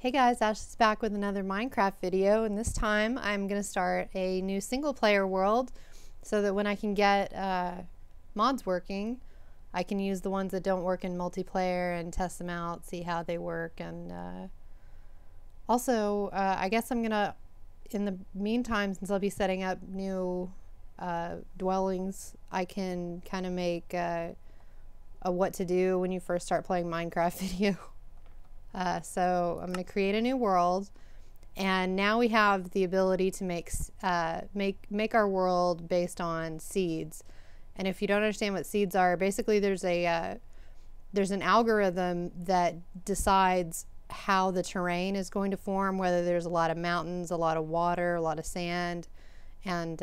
Hey guys, Ashley's back with another Minecraft video, and this time I'm going to start a new single player world so that when I can get mods working, I can use the ones that don't work in multiplayer and test them out, see how they work, and also I guess I'm going to, in the meantime, since I'll be setting up new dwellings, I can kind of make a what to do when you first start playing Minecraft video. So I'm going to create a new world, and now we have the ability to make our world based on seeds. And if you don't understand what seeds are, basically there's an algorithm that decides how the terrain is going to form, whether there's a lot of mountains, a lot of water, a lot of sand, and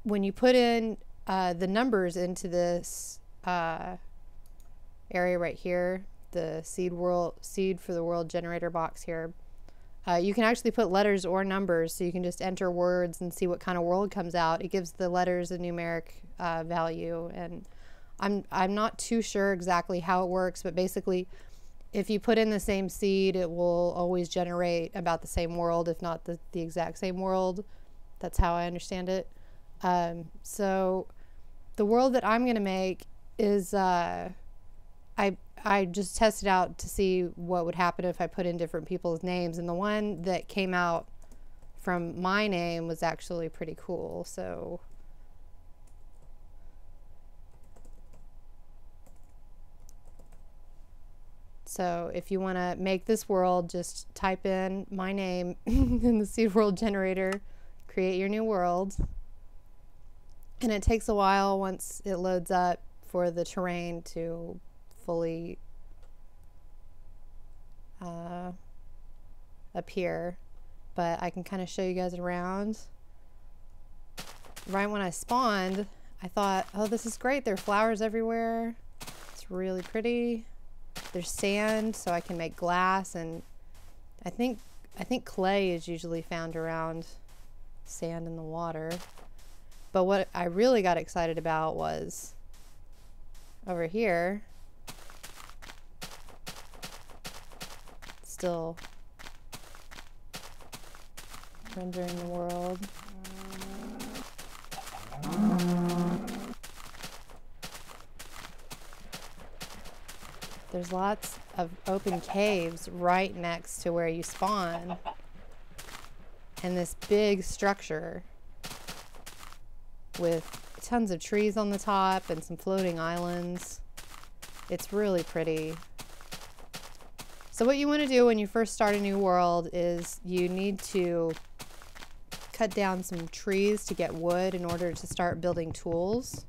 when you put in the numbers into this area right here, the seed for the world generator box here, you can actually put letters or numbers, so you can just enter words and see what kind of world comes out. It gives the letters a numeric value, and I'm not too sure exactly how it works, but basically if you put in the same seed, it will always generate about the same world, if not the exact same world. That's how I understand it. So the world that I'm gonna make is I just tested out to see what would happen if I put in different people's names, and the one that came out from my name was actually pretty cool. So if you want to make this world, just type in my name in the seed world generator, create your new world, and it takes a while once it loads up for the terrain to fully appear, but I can kind of show you guys around. Right when I spawned, I thought, oh, this is great. There are flowers everywhere. It's really pretty. There's sand, so I can make glass, and I think clay is usually found around sand in the water. But what I really got excited about was over here. Still rendering the world. There's lots of open caves right next to where you spawn, and this big structure with tons of trees on the top and some floating islands. It's really pretty. So what you want to do when you first start a new world is you need to cut down some trees to get wood in order to start building tools.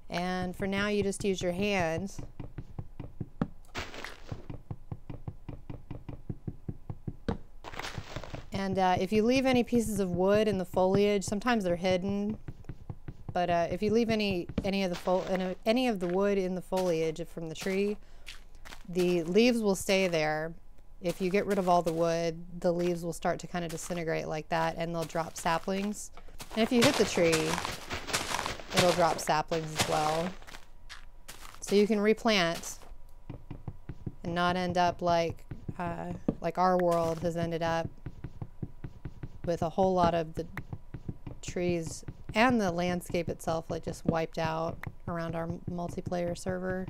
And for now you just use your hand. And if you leave any pieces of wood in the foliage, sometimes they're hidden, but if you leave any of the wood in the foliage from the tree, the leaves will stay there. If you get rid of all the wood, the leaves will start to kind of disintegrate like that, and they'll drop saplings. And if you hit the tree, it'll drop saplings as well. So you can replant and not end up like our world has ended up, with a whole lot of the trees and the landscape itself like just wiped out around our multiplayer server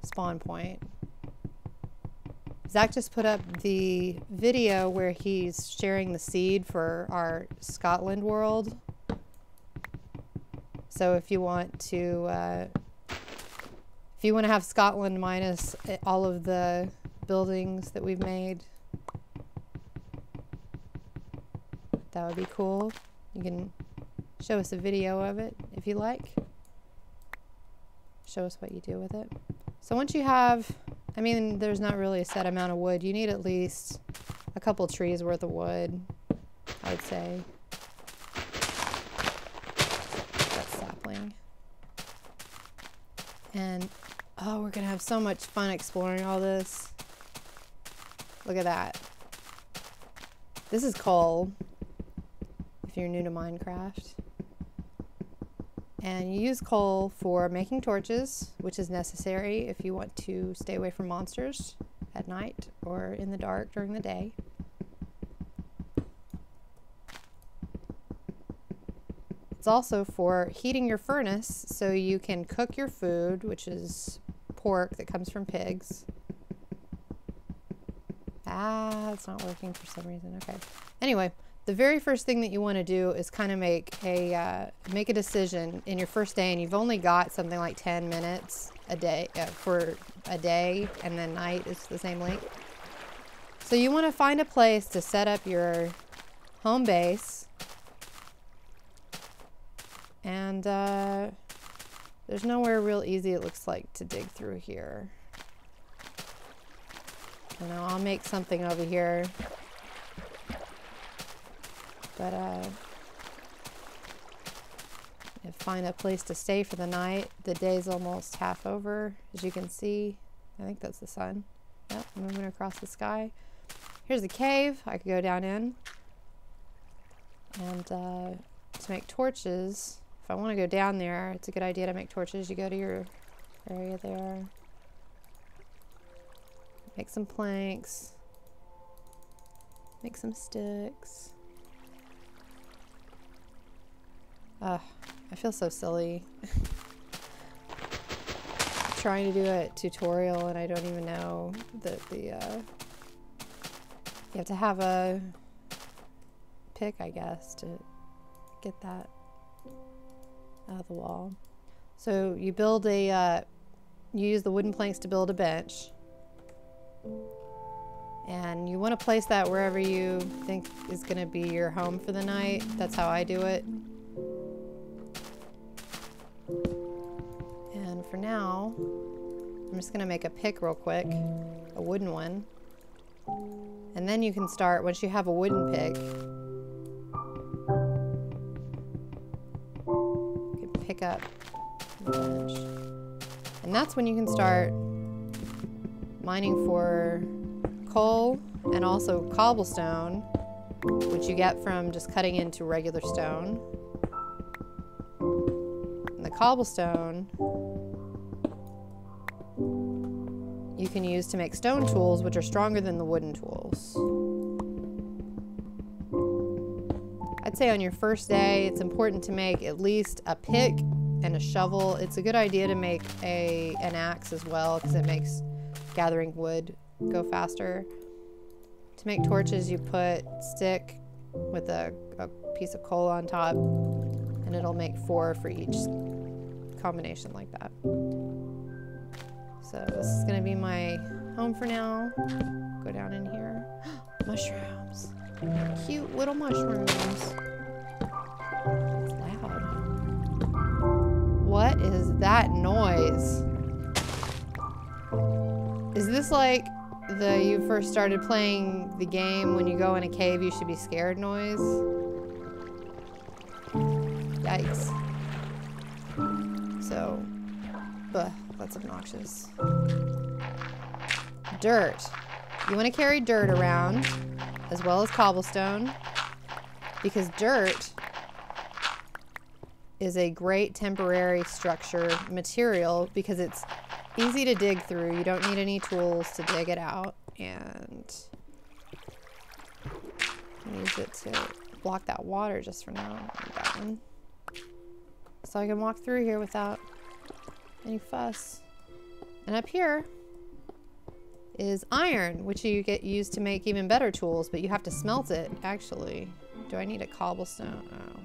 spawn point. Zach just put up the video where he's sharing the seed for our Scotland world. So if you want to have Scotland minus all of the buildings that we've made, that would be cool. You can show us a video of it if you like. Show us what you do with it. So once you have, I mean, there's not really a set amount of wood. You need at least a couple trees worth of wood, I would say. That's sapling. And, oh, we're gonna have so much fun exploring all this. Look at that. This is coal, if you're new to Minecraft. And you use coal for making torches, which is necessary if you want to stay away from monsters. at night or in the dark during the day. It's also for heating your furnace so you can cook your food, which is pork that comes from pigs. Ah, it's not working for some reason. Okay. Anyway, the very first thing that you want to do is kind of make a decision in your first day, and you've only got something like 10 minutes a day for a day, and then night is the same length. So you want to find a place to set up your home base, and there's nowhere real easy it looks like to dig through here. You know, I'll make something over here. But find a place to stay for the night. The day's almost half over, as you can see. I think that's the sun. Yep, moving across the sky. Here's the cave I could go down in. And to make torches, if I want to go down there, it's a good idea to make torches. You go to your area there. Make some planks. Make some sticks. I feel so silly. Trying to do a tutorial and I don't even know that you have to have a pick, I guess, to get that out of the wall. So you build you use the wooden planks to build a bench. And you want to place that wherever you think is going to be your home for the night. That's how I do it. And for now, I'm just going to make a pick real quick, a wooden one. And then you can start, once you have a wooden pick, you can pick up the bench. And that's when you can start mining for coal and also cobblestone, which you get from just cutting into regular stone. And the cobblestone you can use to make stone tools, which are stronger than the wooden tools. I'd say on your first day, it's important to make at least a pick and a shovel. It's a good idea to make an axe as well, because it makes gathering wood go faster. To make torches, you put stick with a piece of coal on top, and it'll make 4 for each combination like that. So this is gonna be my home for now. Go down in here. Mushrooms. Cute little mushrooms. It's loud. What is that noise? Is this like you first started playing the game when you go in a cave you should be scared noise? Yikes. So, that's obnoxious. Dirt. You want to carry dirt around as well as cobblestone, because dirt is a great temporary structure material because it's easy to dig through. You don't need any tools to dig it out, and use it to block that water just for now. That one. So I can walk through here without any fuss. And up here is iron, which you get used to make even better tools, but you have to smelt it, actually. Do I need a cobblestone? Oh.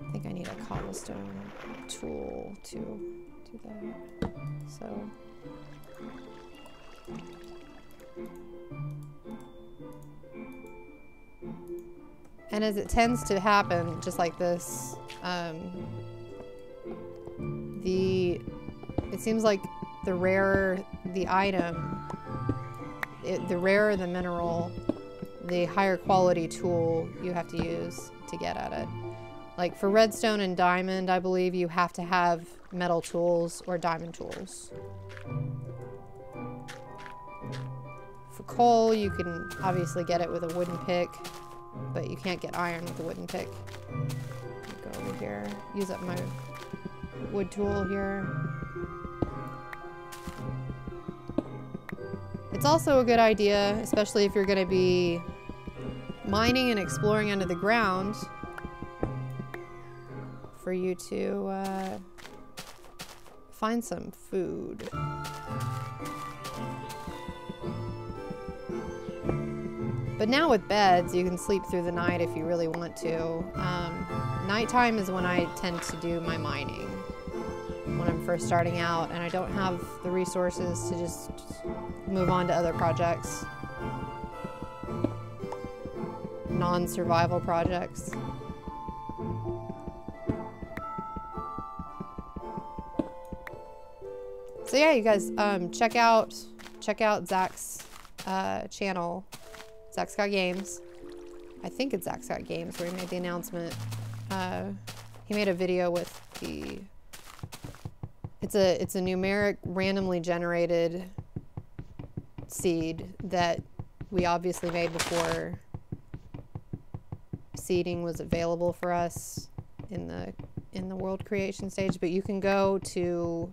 I think I need a cobblestone tool to do that. So. And as it tends to happen, just like this, it seems like the rarer the item, the rarer the mineral, the higher quality tool you have to use to get at it. Like for redstone and diamond, I believe you have to have metal tools or diamond tools. For coal, you can obviously get it with a wooden pick, but you can't get iron with a wooden pick. Go over here, use up my wood tool here. It's also a good idea, especially if you're going to be mining and exploring under the ground, for you to find some food. But now with beds, you can sleep through the night if you really want to. Nighttime is when I tend to do my mining, when I'm first starting out and I don't have the resources to just move on to other projects, non-survival projects. So yeah, you guys, check out Zach's channel, Zach Scott Games. I think it's Zach Scott Games where he made the announcement. He made a video with the. It's a numeric, randomly generated seed that we obviously made before seeding was available for us in the world creation stage. But you can go to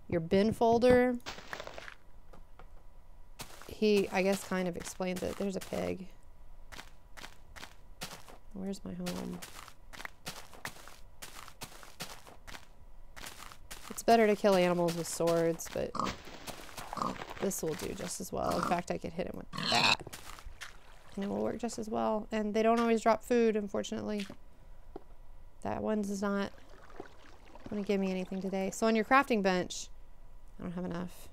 your bin folder. He, I guess, kind of explains it. There's a pig. Where's my home? It's better to kill animals with swords, but this will do just as well. In fact, I could hit him with that, and it will work just as well. And they don't always drop food, unfortunately. That one does not want to give me anything today. So on your crafting bench, I don't have enough.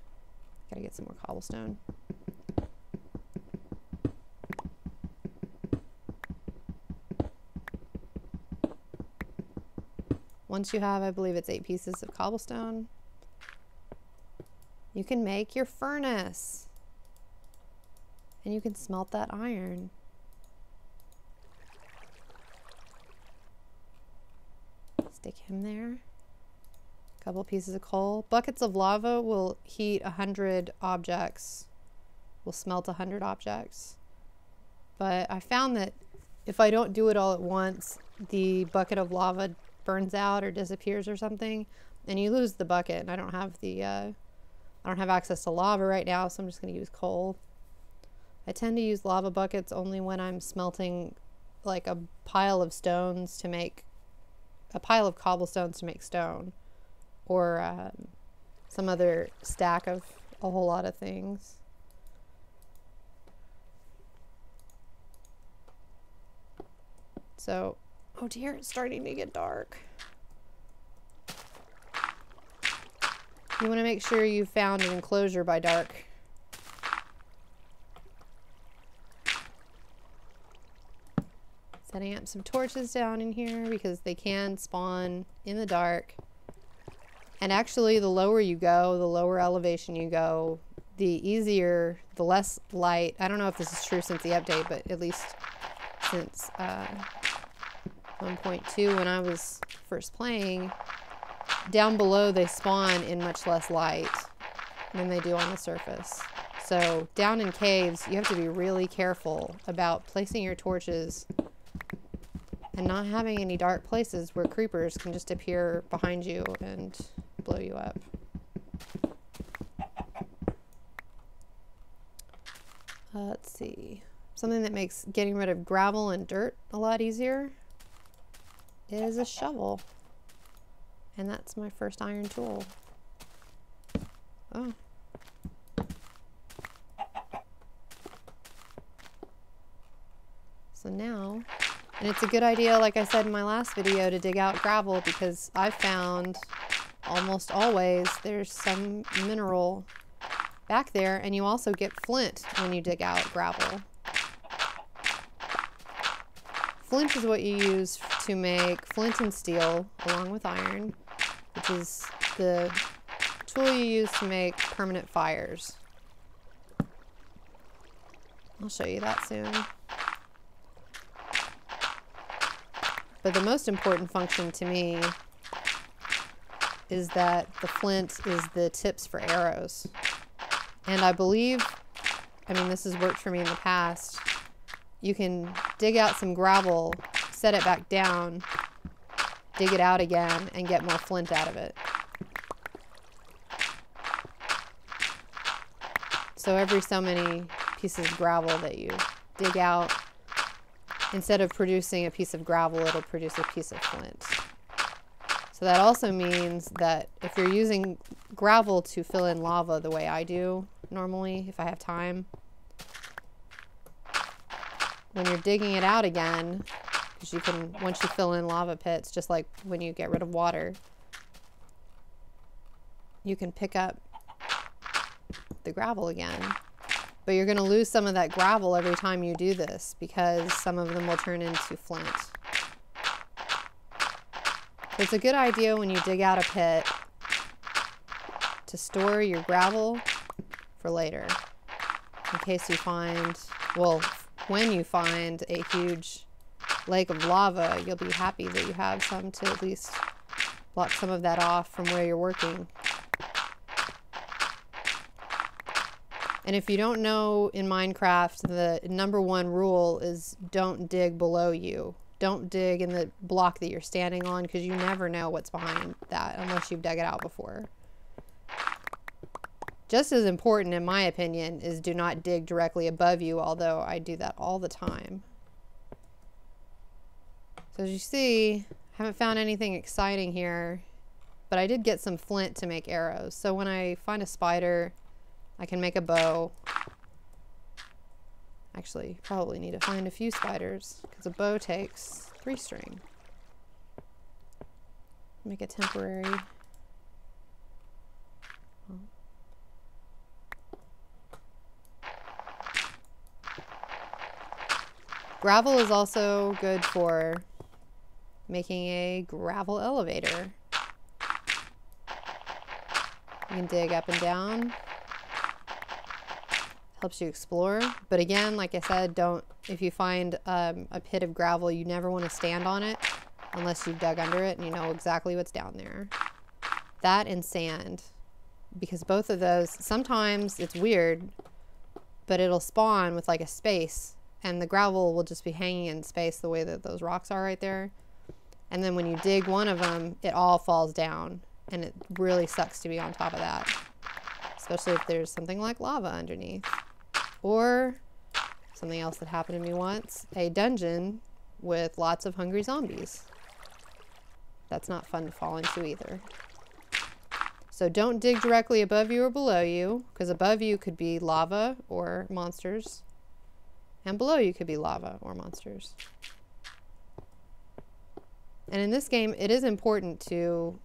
Gotta get some more cobblestone. Once you have, I believe it's 8 pieces of cobblestone, you can make your furnace. And you can smelt that iron. Stick him there. A couple pieces of coal. Buckets of lava will heat 100 objects. Will smelt 100 objects. But I found that if I don't do it all at once, the bucket of lava burns out or disappears or something, and you lose the bucket. And I don't have the I don't have access to lava right now, so I'm just going to use coal. I tend to use lava buckets only when I'm smelting like a pile of stones to make a pile of cobblestones to make stone, or some other stack of a whole lot of things. So, oh dear, it's starting to get dark. You want to make sure you found an enclosure by dark. Setting up some torches down in here because they can spawn in the dark. And actually, the lower you go, the lower elevation you go, the easier, the less light. I don't know if this is true since the update, but at least since 1.2 when I was first playing, down below they spawn in much less light than they do on the surface. So down in caves, you have to be really careful about placing your torches and not having any dark places where creepers can just appear behind you and blow you up. Let's see. Something that makes getting rid of gravel and dirt a lot easier is a shovel. And that's my first iron tool. Oh. So now, and it's a good idea, like I said in my last video, to dig out gravel, because I've found almost always there's some mineral back there, and you also get flint when you dig out gravel. Flint is what you use to make flint and steel along with iron, which is the tool you use to make permanent fires. I'll show you that soon. But the most important function to me is that the flint is the tips for arrows. And I believe, I mean, this has worked for me in the past, you can dig out some gravel, set it back down, dig it out again, and get more flint out of it. So every so many pieces of gravel that you dig out, instead of producing a piece of gravel, it'll produce a piece of flint. So that also means that if you're using gravel to fill in lava the way I do normally, if I have time, when you're digging it out again, because you can, once you fill in lava pits, just like when you get rid of water, you can pick up the gravel again. But you're going to lose some of that gravel every time you do this, because some of them will turn into flint. It's a good idea when you dig out a pit to store your gravel for later, in case you find, well, when you find a huge lake of lava, you'll be happy that you have some to at least block some of that off from where you're working. And if you don't know, in Minecraft, the #1 rule is don't dig below you. Don't dig in the block that you're standing on, because you never know what's behind that unless you've dug it out before. Just as important, in my opinion, is do not dig directly above you, although I do that all the time. So as you see, I haven't found anything exciting here, but I did get some flint to make arrows. So when I find a spider, I can make a bow. Actually, probably need to find a few spiders, because a bow takes 3 string. Make a temporary. Gravel is also good for making a gravel elevator. You can dig up and down. Helps you explore. But again, like I said, don't, if you find a pit of gravel, you never want to stand on it unless you've dug under it and you know exactly what's down there. That and sand, because both of those, sometimes it's weird, but it'll spawn with like a space, and the gravel will just be hanging in space the way that those rocks are right there. And then when you dig one of them, it all falls down, and it really sucks to be on top of that, especially if there's something like lava underneath. Or something else that happened to me once, a dungeon with lots of hungry zombies. That's not fun to fall into either. So don't dig directly above you or below you, because above you could be lava or monsters, and below you could be lava or monsters. And in this game, it is important to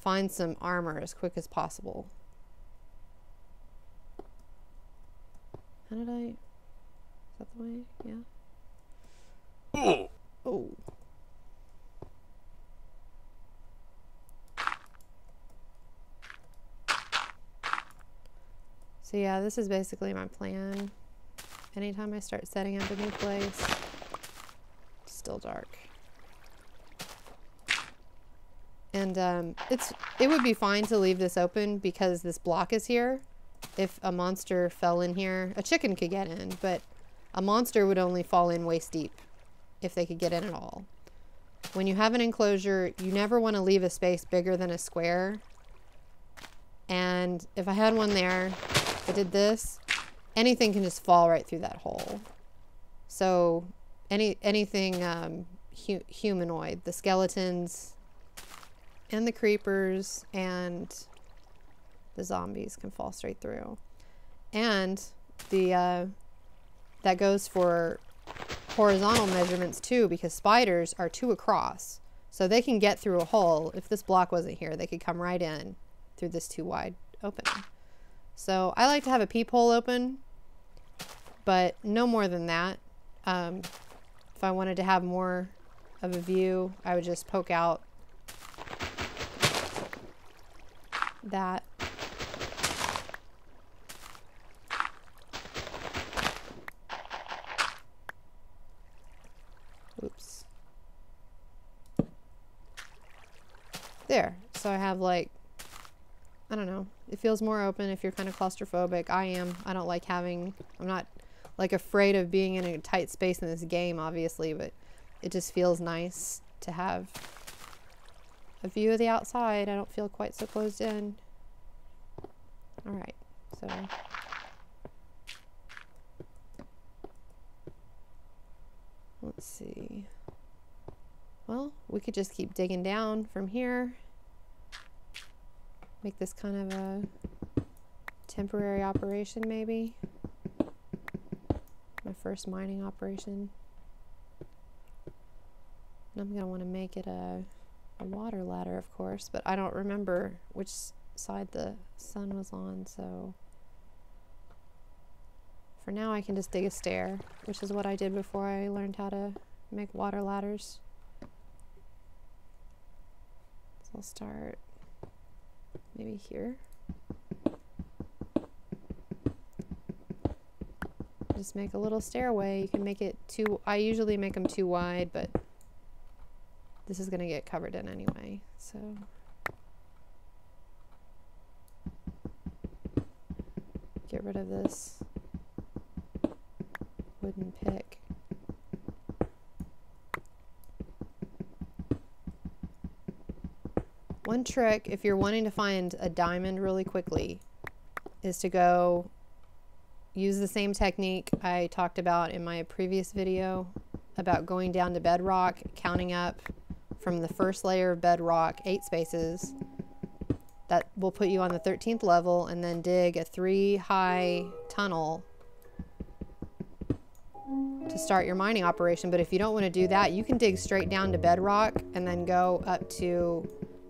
find some armor as quick as possible. How did I... Is that the way? Yeah. Oh. So yeah, this is basically my plan. Anytime I start setting up a new place, it's still dark. And it would be fine to leave this open because this block is here. If a monster fell in here, a chicken could get in, but a monster would only fall in waist deep if they could get in at all. When you have an enclosure, you never want to leave a space bigger than a square. And if I had one there that did this, anything can just fall right through that hole. So anything humanoid, the skeletons and the creepers and the zombies can fall straight through. And the that goes for horizontal measurements too, because spiders are 2 across. So they can get through a hole. If this block wasn't here, they could come right in through this 2 wide opening. So I like to have a peephole open, but no more than that. If I wanted to have more of a view, I would just poke out that. Oops. There. So I have like, I don't know. It feels more open if you're kind of claustrophobic. I am. I don't like having, I'm not like afraid of being in a tight space in this game, obviously, but it just feels nice to have a view of the outside. I don't feel quite so closed in. All right. So see. Well, we could just keep digging down from here. Make this kind of a temporary operation, maybe. My first mining operation. And I'm gonna want to make it a water ladder, of course, but I don't remember which side the sun was on, so for now I can just dig a stair, which is what I did before I learned how to make water ladders. So I'll start maybe here. Just make a little stairway. You can make it I usually make them too wide, but this is gonna get covered in anyway, so. Get rid of this wooden pick. One trick, if you're wanting to find a diamond really quickly, is to go use the same technique I talked about in my previous video about going down to bedrock, counting up from the first layer of bedrock 8 spaces. That will put you on the 13th level, and then dig a 3-high tunnel to start your mining operation. But if you don't want to do that, you can dig straight down to bedrock and then go up to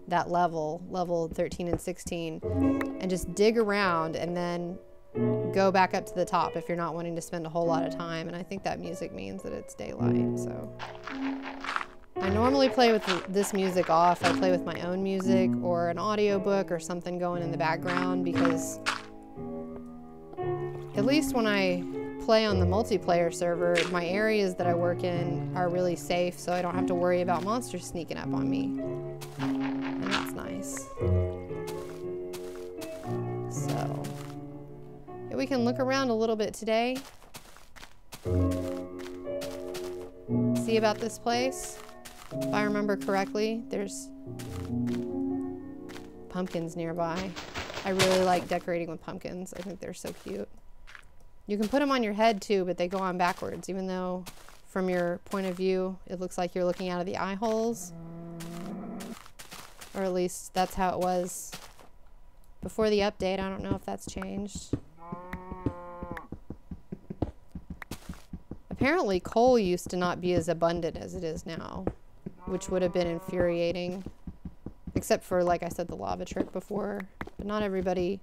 that level 13 and 16, and just dig around and then go back up to the top if you're not wanting to spend a whole lot of time. And I think that music means that it's daylight, so. I normally play with this music off. I play with my own music or an audiobook or something going in the background, because at least when I play on the multiplayer server, my areas that I work in are really safe, so I don't have to worry about monsters sneaking up on me. And that's nice. So, yeah, we can look around a little bit today. See about this place. If I remember correctly, there's pumpkins nearby. I really like decorating with pumpkins. I think they're so cute. You can put them on your head too, but they go on backwards, even though from your point of view, it looks like you're looking out of the eye holes. Or at least that's how it was before the update. I don't know if that's changed. Apparently coal used to not be as abundant as it is now, which would have been infuriating, except for, like I said, the lava trick before. But not everybody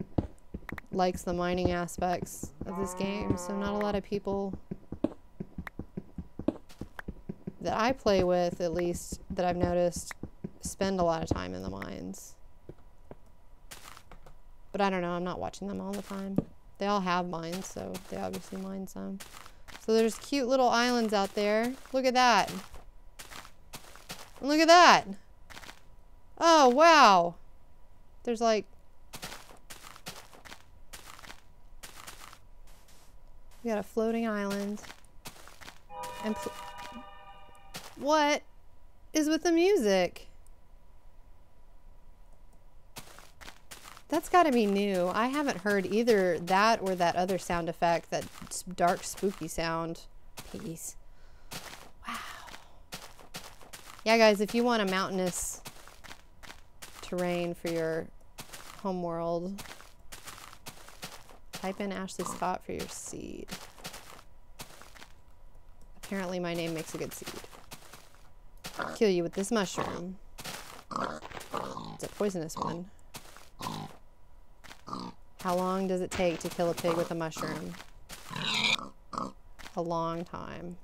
likes the mining aspects of this game, so not a lot of people that I play with, at least that I've noticed, spend a lot of time in the mines. But I don't know, I'm not watching them all the time. They all have mines, so they obviously mine some. So there's cute little islands out there. Look at that. Look at that. Oh, wow. There's like... We got a floating island. And what is with the music? That's got to be new. I haven't heard either that or that other sound effect, that dark, spooky sound piece. Wow. Yeah, guys, if you want a mountainous terrain for your homeworld, type in Ashley Scott for your seed. Apparently my name makes a good seed. I'll kill you with this mushroom. It's a poisonous one. How long does it take to kill a pig with a mushroom? A long time.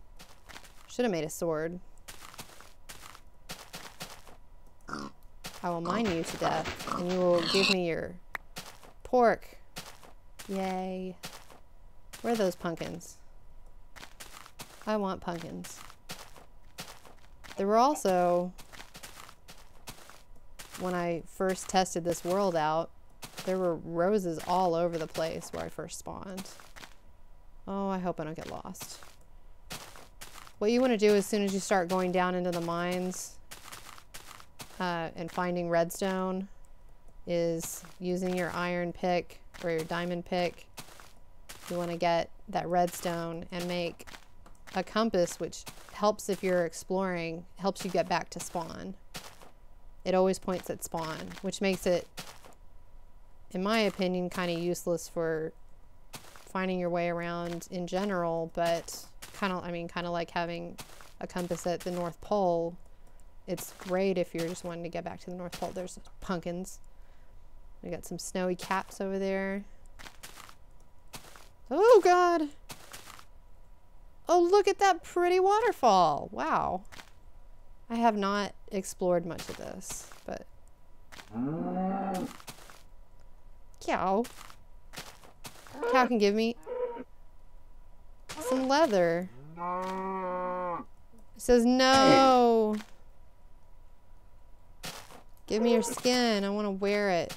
Should have made a sword. I will mine you to death, and you will give me your pork. Yay. Where are those pumpkins? I want pumpkins. There were also, when I first tested this world out, there were roses all over the place where I first spawned. Oh, I hope I don't get lost. What you want to do as soon as you start going down into the mines and finding redstone is using your iron pick or your diamond pick. You want to get that redstone and make a compass, which helps if you're exploring, helps you get back to spawn. It always points at spawn, which makes it, in my opinion, kind of useless for finding your way around in general, but kind of like having a compass at the North Pole. It's great if you're just wanting to get back to the North Pole. There's pumpkins. We got some snowy caps over there. Oh God. Oh, look at that pretty waterfall. Wow. I have not explored much of this, but cow. Cow can give me some leather. It says no. Give me your skin. I want to wear it.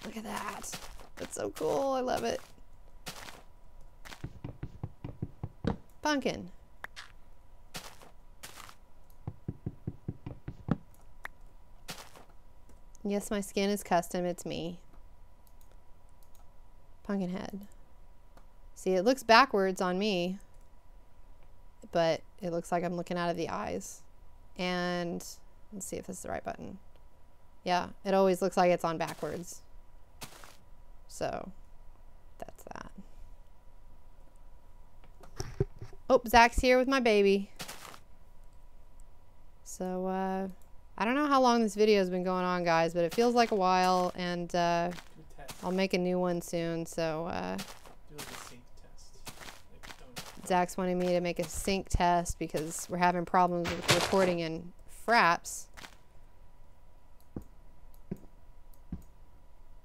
Look at that. That's so cool. I love it. Pumpkin. Yes, my skin is custom. It's me. Pumpkin head. See, it looks backwards on me, but it looks like I'm looking out of the eyes. And let's see if this is the right button. Yeah, it always looks like it's on backwards. So that's that. Oh, Zach's here with my baby. So I don't know how long this video has been going on, guys, but it feels like a while, and I'll make a new one soon. So do like a sync test. Like, Zach's wanting me to make a sync test because we're having problems with recording in Fraps.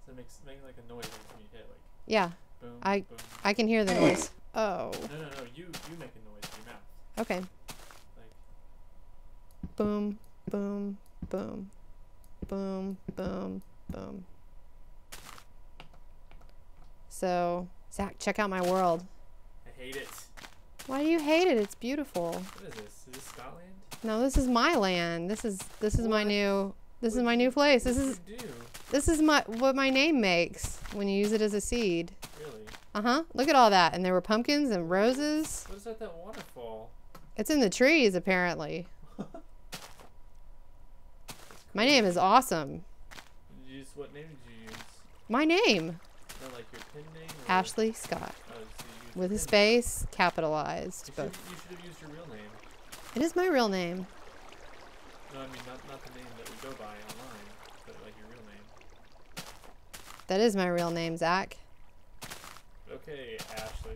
So it makes like a noise every time you hit, like Yeah, boom, I boom. I can hear the noise. Oh, No, you make a noise with your mouth. okay. Like Boom, boom, boom, boom, boom, boom. So, Zach, check out my world. I hate it. Why do you hate it? It's beautiful. What is this? Is this Scotland? No, this is my land. This is my What? new this is What'd my you- new place. What This did is you do? this is what my name makes when you use it as a seed. Really? Uh-huh. Look at all that. And there were pumpkins and roses. What is that waterfall? It's in the trees apparently. My name is awesome. Did you use, what name did you use? My name, No, like your pen name? Or Ashley Scott, Oh, so you used with a your pen space capitalized. name. But You should have used your real name. it is my real name. No, I mean not the name that we go by online, but like your real name. That is my real name, Zach. Okay, Ashley.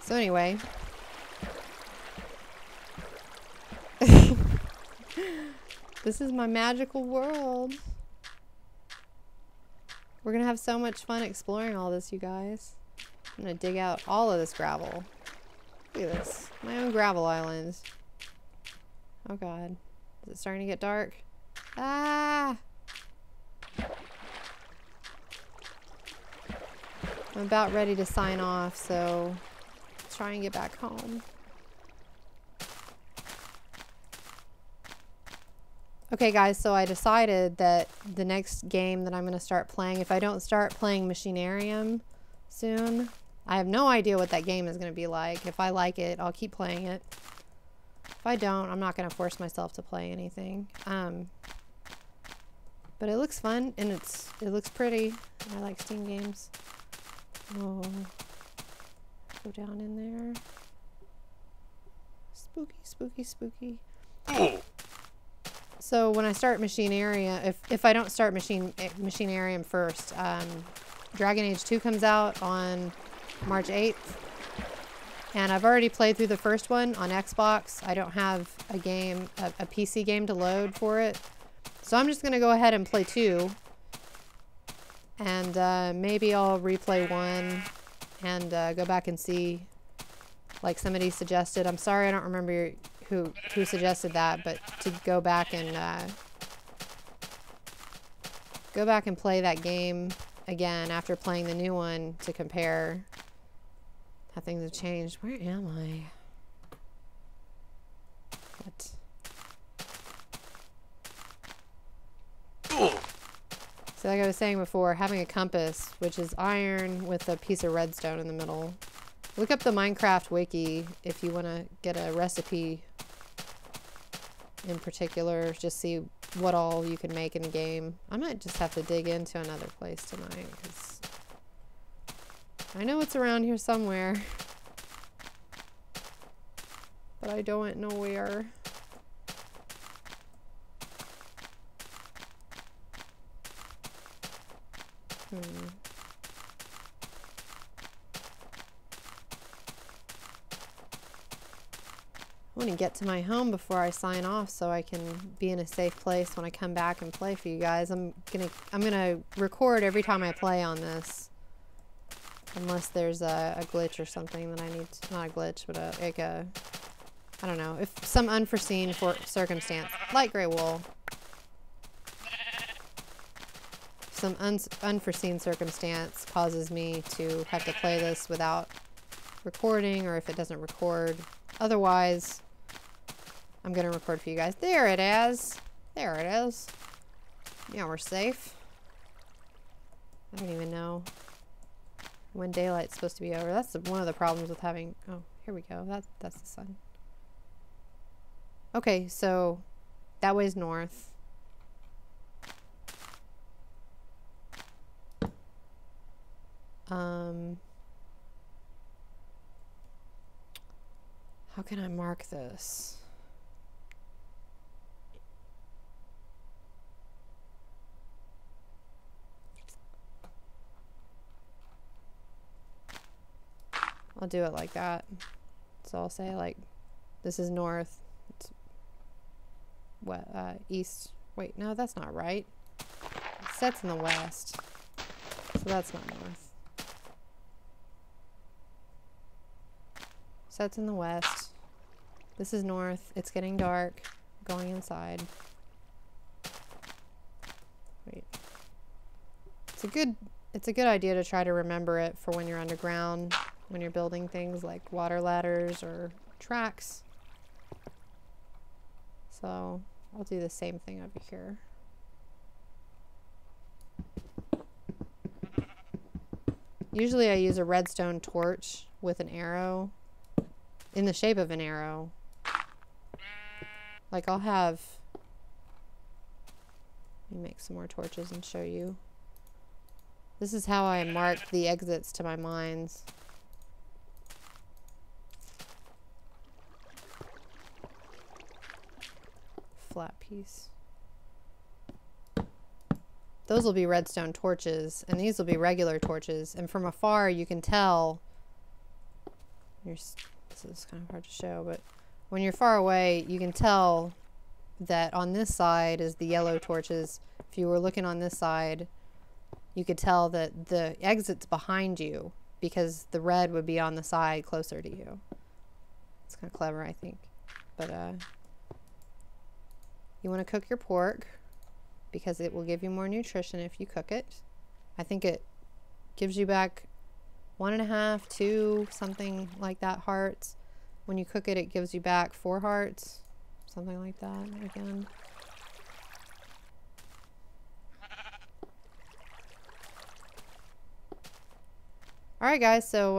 So anyway, this is my magical world. We're gonna have so much fun exploring all this, you guys. I'm gonna dig out all of this gravel. Look at this, my own gravel island. Oh God, is it starting to get dark? Ah! I'm about ready to sign off, so let's try and get back home. Okay guys, so I decided that the next game that I'm going to start playing, if I don't start playing Machinarium soon, I have no idea what that game is going to be like. If I like it, I'll keep playing it. If I don't, I'm not going to force myself to play anything. But it looks fun, and it looks pretty. I like Steam games. Oh, go down in there. Spooky, spooky, spooky. So when I start Machinarium, if I don't start Machinarium first, Dragon Age 2 comes out on March 8th. And I've already played through the first one on Xbox. I don't have a PC game to load for it. So I'm just going to go ahead and play 2. And maybe I'll replay 1 and go back and see, like somebody suggested. I'm sorry, I don't remember who suggested that, but to go back and play that game again after playing the new one to compare how things have changed. Where am I? What? So like I was saying before, having a compass, which is iron with a piece of redstone in the middle. Look up the Minecraft wiki if you want to get a recipe in particular. Just see what all you can make in the game. I might just have to dig into another place tonight, because I know it's around here somewhere. But I don't know where. I want to get to my home before I sign off so I can be in a safe place when I come back and play for you guys. I'm gonna record every time I play on this, unless there's a glitch or something that I need to, not a glitch, but I don't know, if some unforeseen circumstance, like Grey Wool, some unforeseen circumstance causes me to have to play this without recording, or if it doesn't record. Otherwise, I'm going to record for you guys. There it is. There it is. Yeah, we're safe. I don't even know when daylight's supposed to be over. That's one of the problems with having... Oh, here we go. That's the sun. Okay, so that way's north. How can I mark this? I'll do it like that. So I'll say like, this is north. It's east. Wait, no, that's not right. It sets in the west. So that's not north. Sets in the west. This is north. It's getting dark. Going inside. Wait. It's a good idea to try to remember it for when you're underground, when you're building things like water ladders or tracks. So I'll do the same thing over here. Usually I use a redstone torch with an arrow in the shape of an arrow. Like I'll have... Let me make some more torches and show you. This is how I mark the exits to my mines. Flat piece. Those will be redstone torches, and these will be regular torches. And from afar, you can tell. This is kind of hard to show, but when you're far away, you can tell that on this side is the yellow torches. If you were looking on this side, you could tell that the exit's behind you because the red would be on the side closer to you. It's kind of clever, I think. But you want to cook your pork because it will give you more nutrition if you cook it. I think it gives you back 1.5, 2, something like that hearts. When you cook it, it gives you back 4 hearts, something like that again. Alright guys, so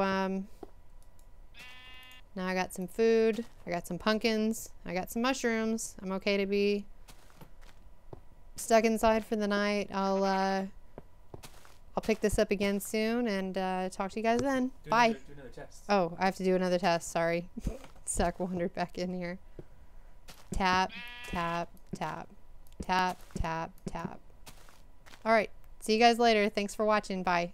now I got some food, I got some pumpkins, I got some mushrooms. I'm okay to be stuck inside for the night. I'll pick this up again soon and talk to you guys then. Bye. Do another test. Oh, I have to do another test. Sorry. Zach wandered back in here. Tap, tap, tap, tap, tap, tap. All right. See you guys later. Thanks for watching. Bye.